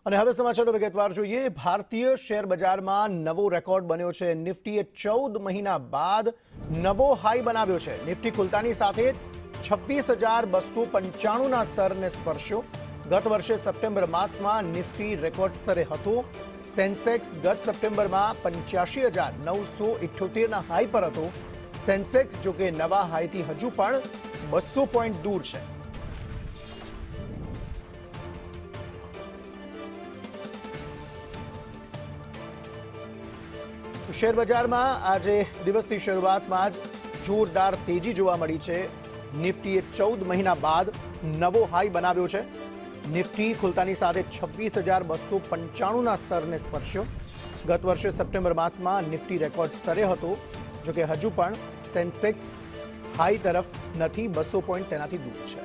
અને હવે સમાચારો વિગતવાર જોઈએ। ભારતીય શેર બજારમાં નવો રેકોર્ડ બન્યો છે। નિફ્ટીએ 14 મહિના બાદ નવો હાઈ બનાવ્યો છે। નિફ્ટી ખુલતાની સાથે 26,295 ના સ્તરને સ્પર્શ્યો। ગત વર્ષે સપ્ટેમ્બર માસમાં નિફ્ટી રેકોર્ડ સ્તરે હતો। સેન્સેક્સ ગત સપ્ટેમ્બરમાં 85,978 ના હાઈ પર હતો। સેન્સેક્સ જો કે નવા હાઈથી હજુ પણ 200 પોઈન્ટ દૂર છે। શેર બજારમાં આજે દિવસની શરૂઆતમાં જ જોરદાર તેજી જોવા મળી છે। નિફ્ટીએ 14 મહિના બાદ નવો હાઈ બનાવ્યો છે। નિફ્ટી ખુલતાની સાથે 26,295 ના સ્તરને સ્પર્શ્યો। ગત વર્ષે સપ્ટેમ્બર માસમાં નિફ્ટી રેકોર્ડ સ્તરે હતો, જો કે હજુ પણ સેન્સેક્સ હાઈ તરફ નથી, 200 પોઈન્ટ તેનાથી દૂર છે।